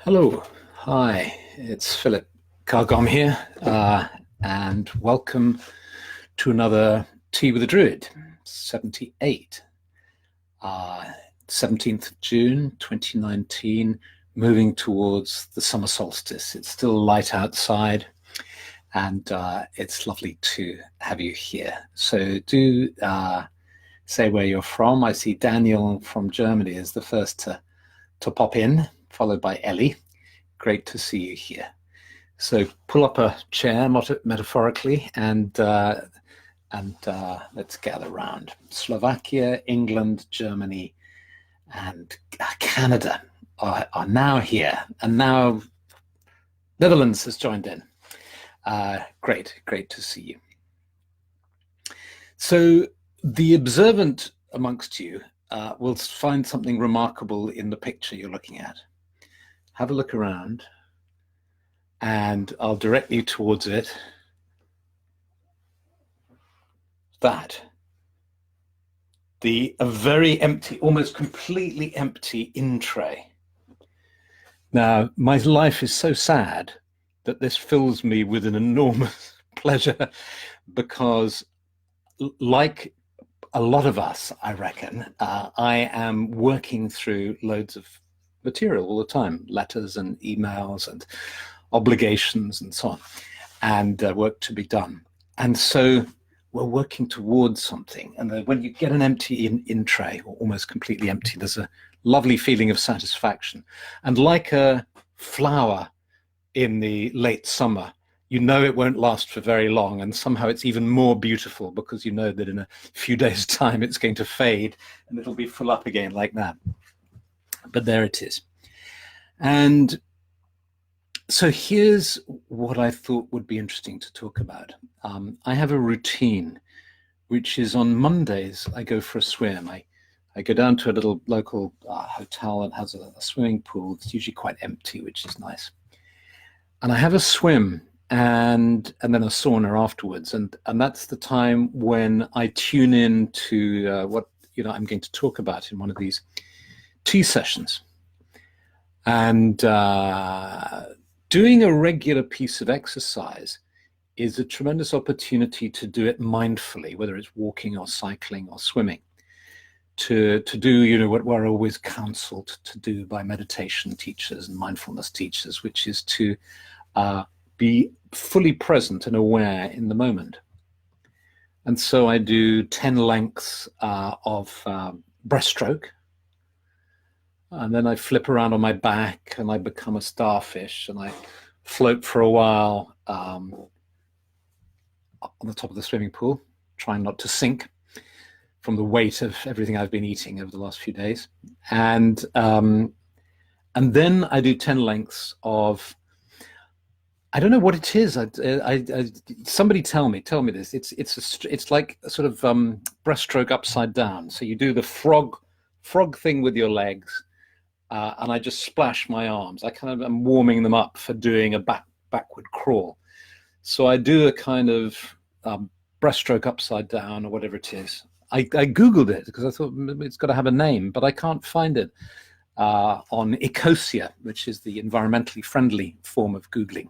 Hello, hi, it's Philip Carr-Gomm here, and welcome to another Tea with a Druid, 78, 17th of June 2019, moving towards the summer solstice. It's still light outside, and it's lovely to have you here. So do say where you're from. I see Daniel from Germany is the first to pop in, followed by Ellie. Great to see you here. So pull up a chair, metaphorically, and let's gather around. Slovakia, England, Germany, and Canada are now here, and now Netherlands has joined in. Great to see you. So the observant amongst you will find something remarkable in the picture you're looking at. Have a look around, and I'll direct you towards it. A very empty, almost completely empty in tray. Now, my life is so sad that this fills me with an enormous pleasure, because like a lot of us, I reckon, I am working through loads of material all the time, letters and emails and obligations and so on, and work to be done. And so we're working towards something. And when you get an empty in tray, or almost completely empty, there's a lovely feeling of satisfaction. And like a flower in the late summer, you know it won't last for very long, and somehow it's even more beautiful because you know that in a few days' time it's going to fade and it'll be full up again like that. But there it is. And so here's what I thought would be interesting to talk about. I have a routine, which is on Mondays, I go for a swim. I go down to a little local hotel that has a swimming pool. It's usually quite empty, which is nice. And I have a swim and then a sauna afterwards. And that's the time when I tune in to what I'm going to talk about in one of these tea sessions. And doing a regular piece of exercise is a tremendous opportunity to do it mindfully, whether it's walking or cycling or swimming, to do what we're always counseled to do by meditation teachers and mindfulness teachers, which is to be fully present and aware in the moment. And so I do 10 lengths of breaststroke. And then I flip around on my back and I become a starfish and I float for a while on the top of the swimming pool, trying not to sink from the weight of everything I've been eating over the last few days. And then I do 10 lengths of, I don't know what it is. Somebody tell me this. It's like a sort of breaststroke upside down. So you do the frog thing with your legs. And I just splash my arms. I kind of am warming them up for doing a backward crawl. So I do a kind of breaststroke upside down or whatever it is. I Googled it because I thought it's got to have a name, but I can't find it on Ecosia, which is the environmentally friendly form of Googling.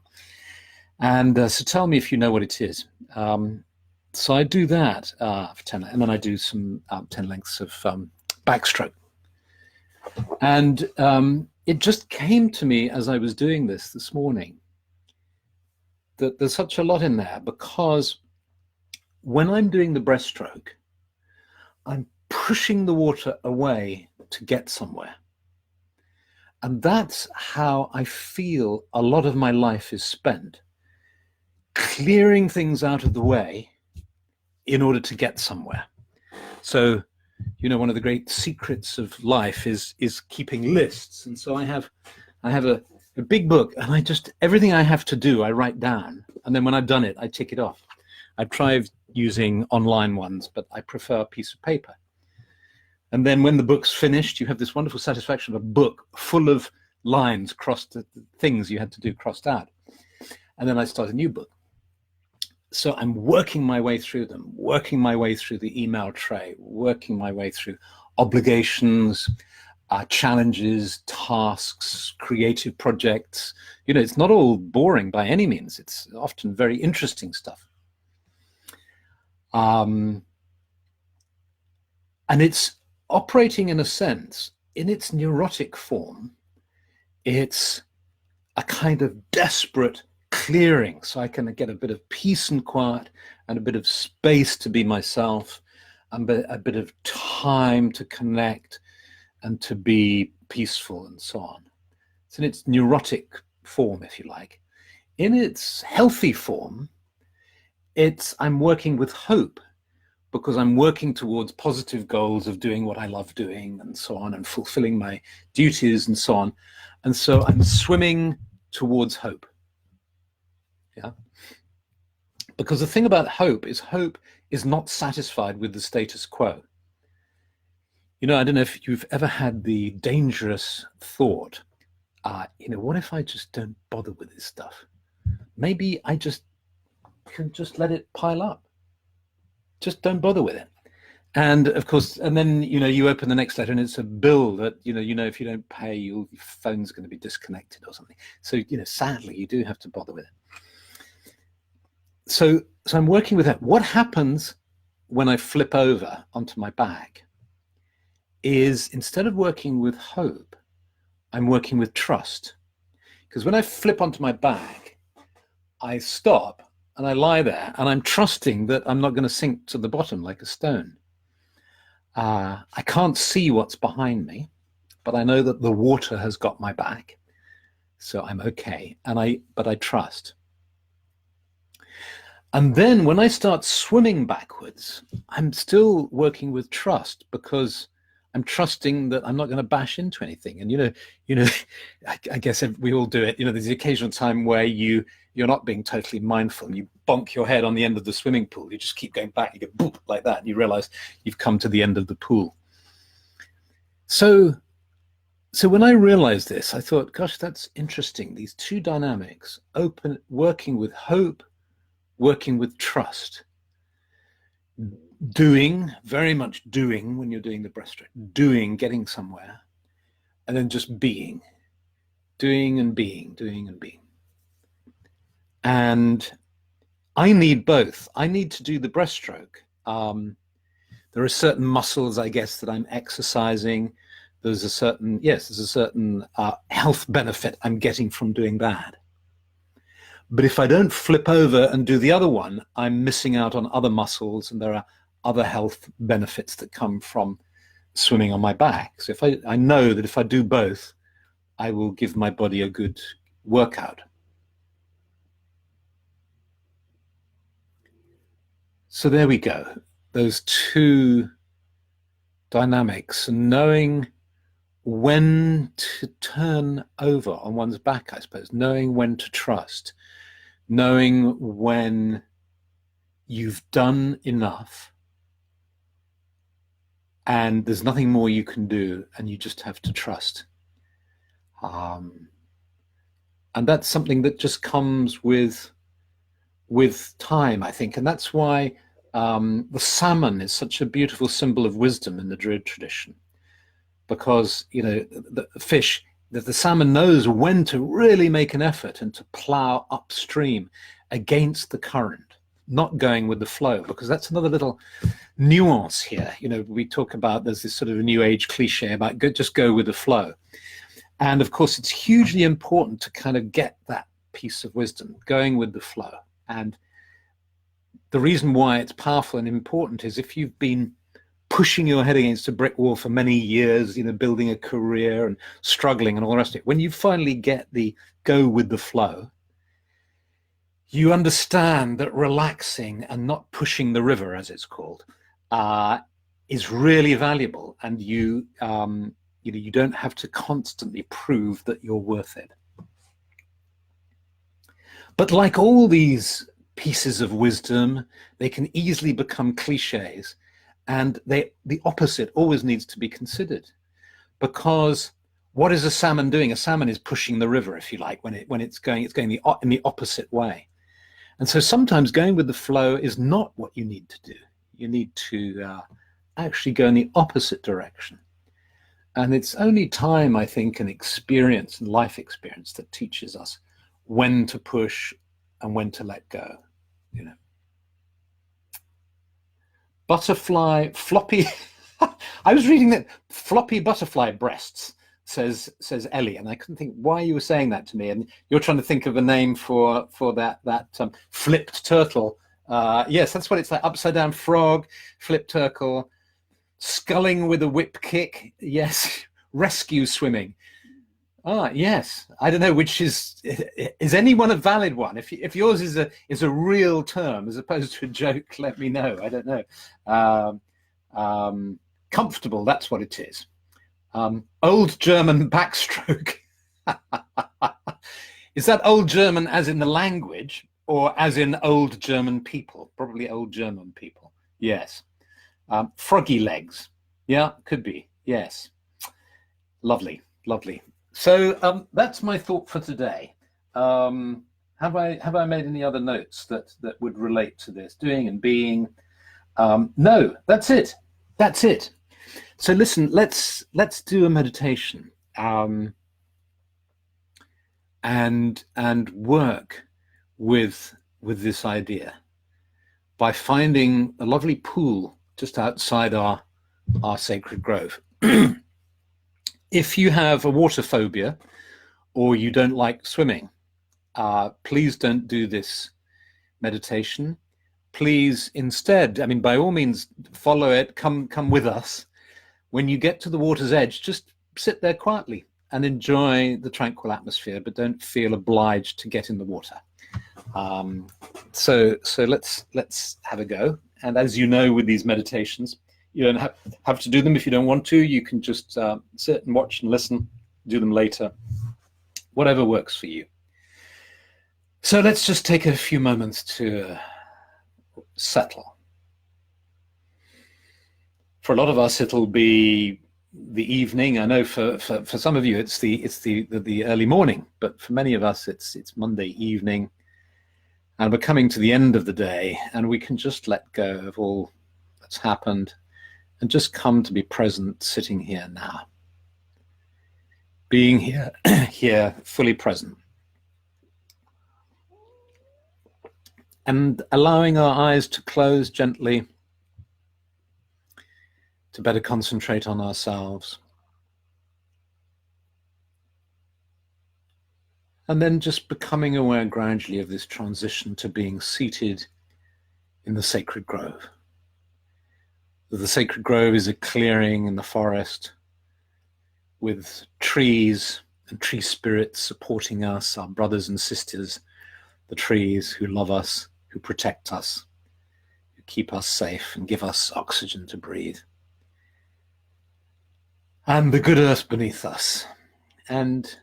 And so tell me if you know what it is. So I do that for 10, and then I do some 10 lengths of backstroke. And it just came to me as I was doing this morning that there's such a lot in there, because when I'm doing the breaststroke, I'm pushing the water away to get somewhere. And that's how I feel a lot of my life is spent, clearing things out of the way in order to get somewhere. So one of the great secrets of life is keeping lists. And so I have a big book, and everything I have to do, I write down. And then when I've done it, I tick it off. I've tried using online ones, but I prefer a piece of paper. And then when the book's finished, you have this wonderful satisfaction of a book full of lines crossed, things you had to do crossed out. And then I start a new book. So I'm working my way through them, working my way through the email tray, working my way through obligations, challenges, tasks, creative projects. You know, it's not all boring by any means. It's often very interesting stuff. And it's operating, in a sense, in its neurotic form. It's a kind of desperate clearing, so I can get a bit of peace and quiet and a bit of space to be myself, and a bit of time to connect and to be peaceful and so on. It's in its neurotic form, if you like. In its healthy form, I'm working with hope, because I'm working towards positive goals of doing what I love doing and so on, and fulfilling my duties and so on. And so I'm swimming towards hope. Yeah. Because the thing about hope is not satisfied with the status quo. You know, I don't know if you've ever had the dangerous thought, you know, what if I just don't bother with this stuff? Maybe I can just let it pile up. Just don't bother with it. And of course, and then, you know, you open the next letter and it's a bill that, you know, if you don't pay, your phone's going to be disconnected or something. So, you know, sadly, you do have to bother with it. So I'm working with that. What happens when I flip over onto my back is, instead of working with hope, I'm working with trust. Because when I flip onto my back, I stop and I lie there and I'm trusting that I'm not going to sink to the bottom like a stone. I can't see what's behind me, but I know that the water has got my back, so I'm okay. But I trust. And then when I start swimming backwards, I'm still working with trust, because I'm trusting that I'm not going to bash into anything. And you know, I guess we all do it. You know, there's the occasional time where you're not being totally mindful and you bonk your head on the end of the swimming pool. You just keep going back. You go boop like that, and you realize you've come to the end of the pool. So when I realized this, I thought, gosh, that's interesting. These two dynamics, working with hope, working with trust. Doing, very much doing when you're doing the breaststroke, doing, getting somewhere, and then just being, doing and being, doing and being. And I need both. I need to do the breaststroke. There are certain muscles, I guess, that I'm exercising. There's a certain health benefit I'm getting from doing that. But if I don't flip over and do the other one, I'm missing out on other muscles, and there are other health benefits that come from swimming on my back. So if I know that if I do both, I will give my body a good workout. So there we go. Those two dynamics, and knowing when to turn over on one's back, I suppose, knowing when to trust, knowing when you've done enough and there's nothing more you can do, and you just have to trust. And that's something that just comes with time, I think. And that's why the salmon is such a beautiful symbol of wisdom in the Druid tradition, because, you know, the fish, that the salmon knows when to really make an effort and to plow upstream against the current, not going with the flow, because that's another little nuance here. You know, we talk about, there's this sort of a new age cliche about just go with the flow. And of course, it's hugely important to kind of get that piece of wisdom, going with the flow. And the reason why it's powerful and important is, if you've been pushing your head against a brick wall for many years, you know, building a career and struggling and all the rest of it, when you finally get the go with the flow, you understand that relaxing and not pushing the river, as it's called, is really valuable. And you don't have to constantly prove that you're worth it. But like all these pieces of wisdom, they can easily become cliches, and the opposite always needs to be considered. Because what is a salmon doing? A salmon is pushing the river, if you like, when it's going in the opposite way. And so sometimes going with the flow is not what you need to do. You need to actually go in the opposite direction. And it's only time, I think, and experience and life experience that teaches us when to push and when to let go. You know, butterfly floppy. I was reading that floppy butterfly breasts, says Ellie, and I couldn't think why you were saying that to me. And you're trying to think of a name for that flipped turtle. Yes, that's what it's like. Upside down frog, flipped turtle, sculling with a whip kick. Yes, rescue swimming. Ah, yes. I don't know which is anyone a valid one? If yours is a real term as opposed to a joke, let me know. I don't know. Comfortable, that's what it is. Old German backstroke. Is that old German as in the language or as in old German people? Probably old German people. Yes. Froggy legs. Yeah, could be. Yes. Lovely, lovely. So that's my thought for today. Have I made any other notes that would relate to this? Doing and being. No, that's it. That's it. So listen, let's do a meditation and work with this idea by finding a lovely pool just outside our sacred grove. If you have a water phobia or you don't like swimming, please don't do this meditation. Please instead, I mean, by all means, follow it, come with us. When you get to the water's edge, just sit there quietly and enjoy the tranquil atmosphere, but don't feel obliged to get in the water. So let's have a go. And as you know, with these meditations, you don't have to do them if you don't want to. You can just sit and watch and listen, do them later, whatever works for you. So let's just take a few moments to settle. For a lot of us, it'll be the evening. I know for some of you, it's the early morning, but for many of us, it's Monday evening, and we're coming to the end of the day, and we can just let go of all that's happened and just come to be present, sitting here now, being here, here, fully present, and allowing our eyes to close gently to better concentrate on ourselves. And then just becoming aware gradually of this transition to being seated in the sacred grove. The sacred grove is a clearing in the forest with trees and tree spirits supporting us, our brothers and sisters, the trees who love us, who protect us, who keep us safe and give us oxygen to breathe. And the good earth beneath us. And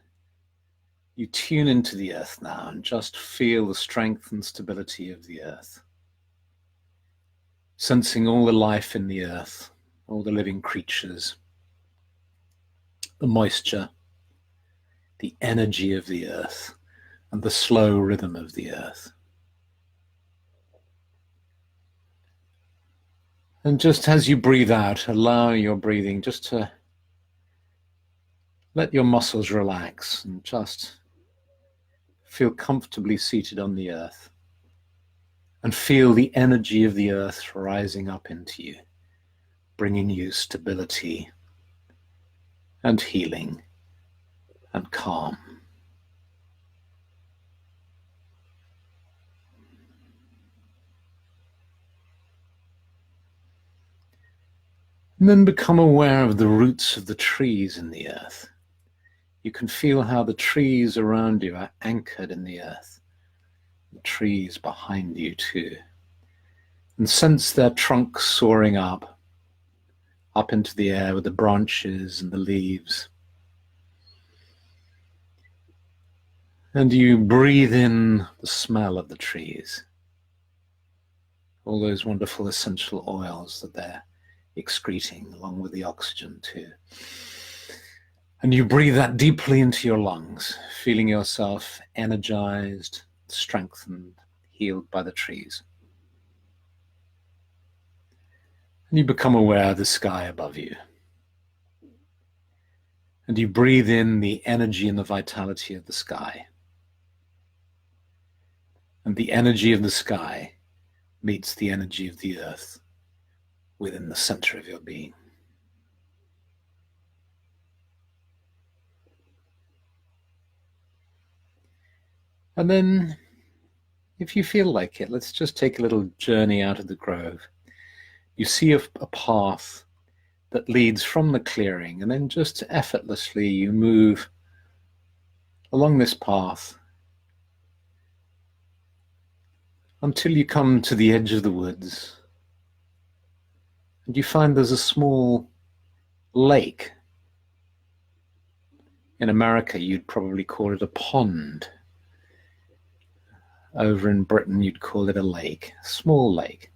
you tune into the earth now and just feel the strength and stability of the earth. Sensing all the life in the earth, all the living creatures, the moisture, the energy of the earth, and the slow rhythm of the earth. And just as you breathe out, allow your breathing just to let your muscles relax and just feel comfortably seated on the earth. And feel the energy of the earth rising up into you, bringing you stability and healing and calm. And then become aware of the roots of the trees in the earth. You can feel how the trees around you are anchored in the earth. The trees behind you too. And sense their trunks soaring up into the air with the branches and the leaves. And you breathe in the smell of the trees. All those wonderful essential oils that they're excreting along with the oxygen too. And you breathe that deeply into your lungs, feeling yourself energized, strengthened, healed by the trees. And you become aware of the sky above you. And you breathe in the energy and the vitality of the sky. And the energy of the sky meets the energy of the earth within the center of your being. And then, if you feel like it, let's just take a little journey out of the grove. You see a path that leads from the clearing, and then just effortlessly you move along this path until you come to the edge of the woods. And you find there's a small lake. In America, you'd probably call it a pond. Over in Britain, you'd call it a lake, a small lake.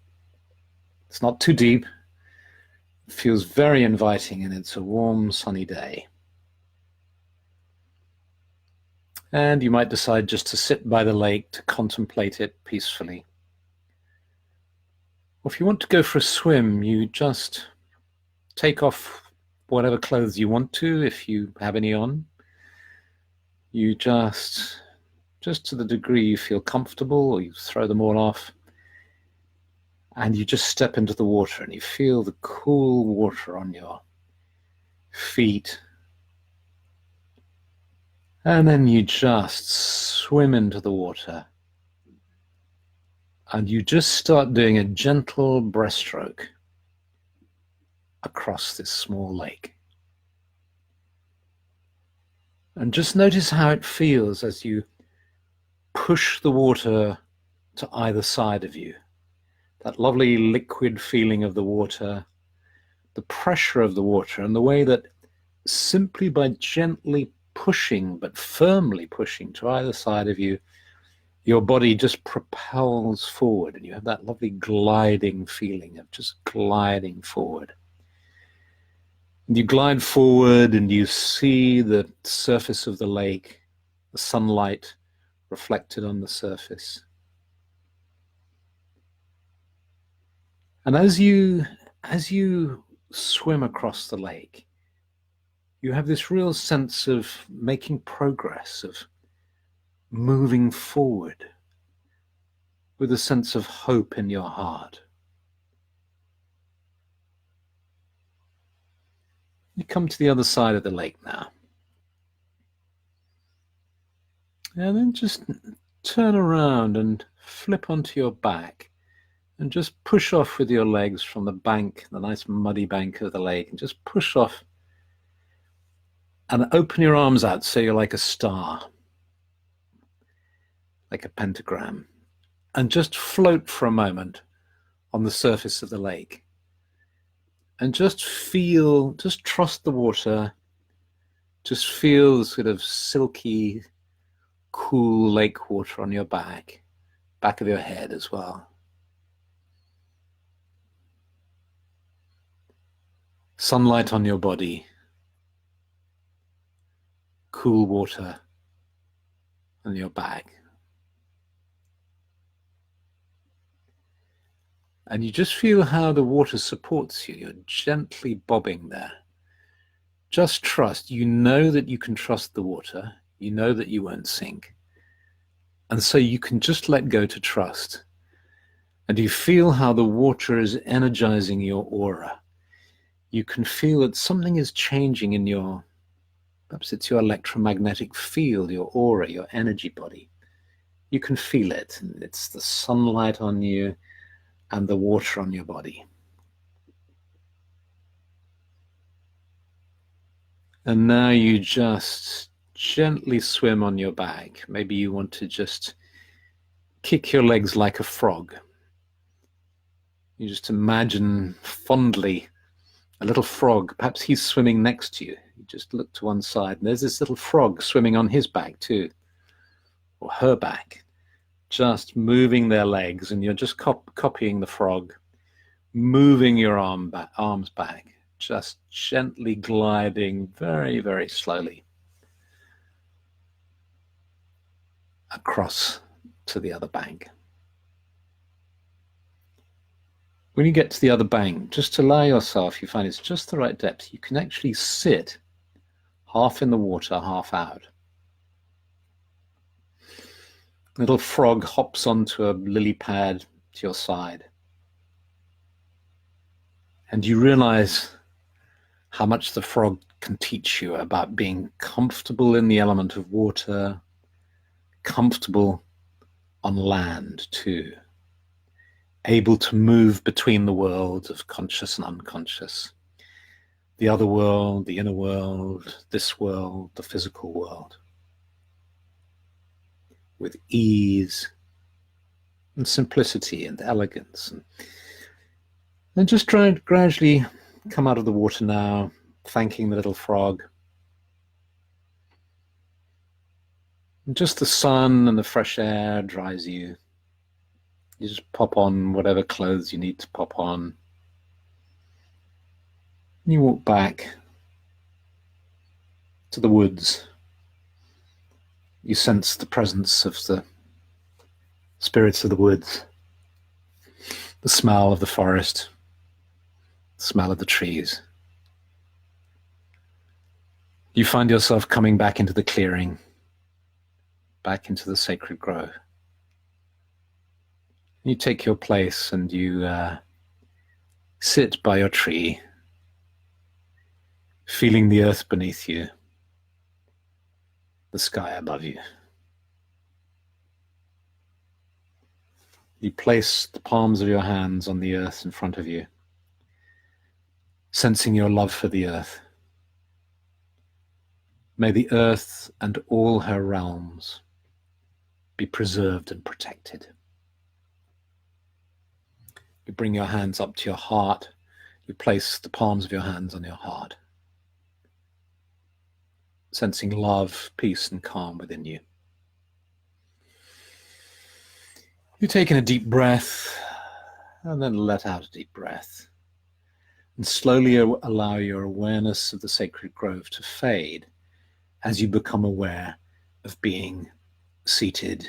It's not too deep. It feels very inviting, and it's a warm, sunny day. And you might decide just to sit by the lake to contemplate it peacefully. Or if you want to go for a swim, you just take off whatever clothes you want to, if you have any on. You just to the degree you feel comfortable, or you throw them all off, and you just step into the water and you feel the cool water on your feet. And then you just swim into the water, and you just start doing a gentle breaststroke across this small lake. And just notice how it feels as you push the water to either side of you. That lovely liquid feeling of the water, the pressure of the water, and the way that simply by gently pushing, but firmly pushing to either side of you, your body just propels forward, and you have that lovely gliding feeling of just gliding forward. And you glide forward and you see the surface of the lake, the sunlight reflected on the surface. And as you swim across the lake, you have this real sense of making progress, of moving forward with a sense of hope in your heart. You come to the other side of the lake now. And then just turn around and flip onto your back and just push off with your legs from the bank, the nice muddy bank of the lake, and just push off and open your arms out so you're like a star, like a pentagram, and just float for a moment on the surface of the lake. And just feel, just trust the water, just feel the sort of silky, cool lake water on your back of your head as well. Sunlight on your body, cool water on your back. And you just feel how the water supports you. You're gently bobbing there. Just trust. You know that you can trust the water. You know that you won't sink. And so you can just let go to trust. And you feel how the water is energizing your aura. You can feel that something is changing in your, perhaps it's your electromagnetic field, your aura, your energy body. You can feel it. And it's the sunlight on you and the water on your body. And now you just gently swim on your back. Maybe you want to just kick your legs like a frog. You just imagine fondly a little frog. Perhaps he's swimming next to you. You just look to one side, and there's this little frog swimming on his back too, or her back. Just moving their legs, and you're just copying the frog, moving your arms back, just gently gliding very, very slowly across to the other bank. When you get to the other bank, just allow yourself, you find it's just the right depth, you can actually sit half in the water, half out. Little frog hops onto a lily pad to your side. And you realize how much the frog can teach you about being comfortable in the element of water, comfortable on land too, able to move between the worlds of conscious and unconscious, the other world, the inner world, this world, the physical world, with ease and simplicity and elegance. And just try and gradually come out of the water now, thanking the little frog. And just the sun and the fresh air dries you. You just pop on whatever clothes you need to pop on. And you walk back to the woods. You sense the presence of the spirits of the woods, the smell of the forest, the smell of the trees. You find yourself coming back into the clearing, back into the sacred grove. You take your place and you sit by your tree, feeling the earth beneath you, the sky above you. You place the palms of your hands on the earth in front of you, sensing your love for the earth. May the earth and all her realms be preserved and protected. You bring your hands up to your heart. You place the palms of your hands on your heart, sensing love, peace, and calm within you. You take in a deep breath and then let out a deep breath. And slowly allow your awareness of the sacred grove to fade as you become aware of being seated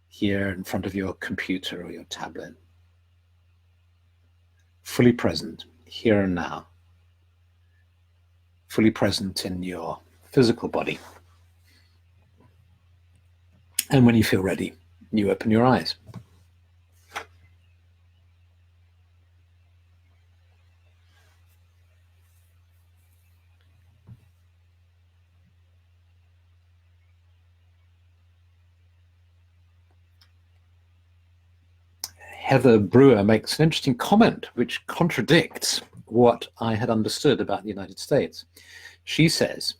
here in front of your computer or your tablet. Fully present, here and now. Fully present in your physical body. And when you feel ready, you open your eyes. Heather Brewer makes an interesting comment which contradicts what I had understood about the United States. She says,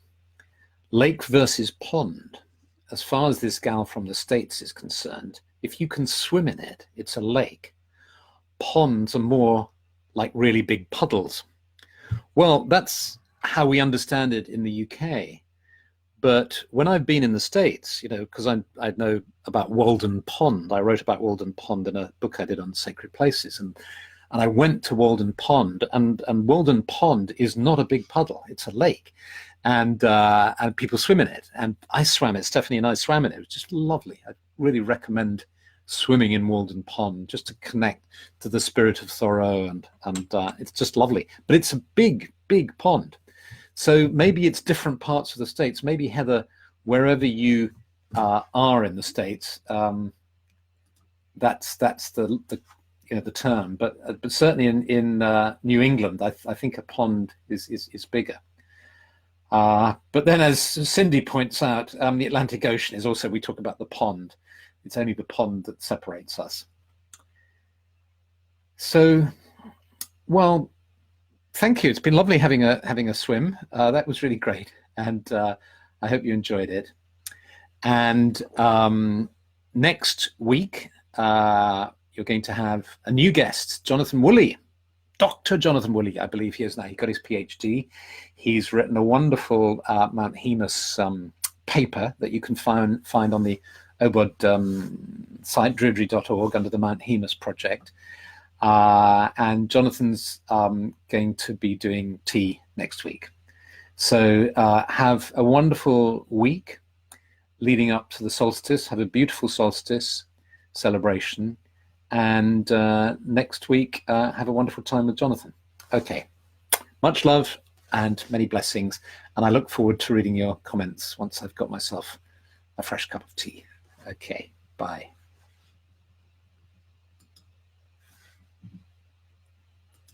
lake versus pond. As far as this gal from the States is concerned, if you can swim in it, it's a lake. Ponds are more like really big puddles. Well, that's how we understand it in the UK. But when I've been in the States, because I know about Walden Pond, I wrote about Walden Pond in a book I did on sacred places, and I went to Walden Pond, and Walden Pond is not a big puddle; it's a lake, and people swim in it. And I swam it. Stephanie and I swam in it. It was just lovely. I really recommend swimming in Walden Pond just to connect to the spirit of Thoreau, and it's just lovely. But it's a big, big pond. So maybe it's different parts of the States. Maybe, Heather, wherever you are in the States, that's the term. But certainly in New England, I think a pond is bigger. But then, as Cindy points out, the Atlantic Ocean is also, we talk about the pond. It's only the pond that separates us. So, well, thank you. It's been lovely having a swim. That was really great, and I hope you enjoyed it. And next week, you're going to have a new guest, Jonathan Woolley, Dr. Jonathan Woolley, I believe he is now. He got his PhD. He's written a wonderful Mount Hemus paper that you can find on the OBOD site, druidry.org, under the Mount Hemus project. And Jonathan's going to be doing tea next week. So have a wonderful week leading up to the solstice. Have a beautiful solstice celebration. And next week, have a wonderful time with Jonathan. Okay. Much love and many blessings. And I look forward to reading your comments once I've got myself a fresh cup of tea. Okay, bye.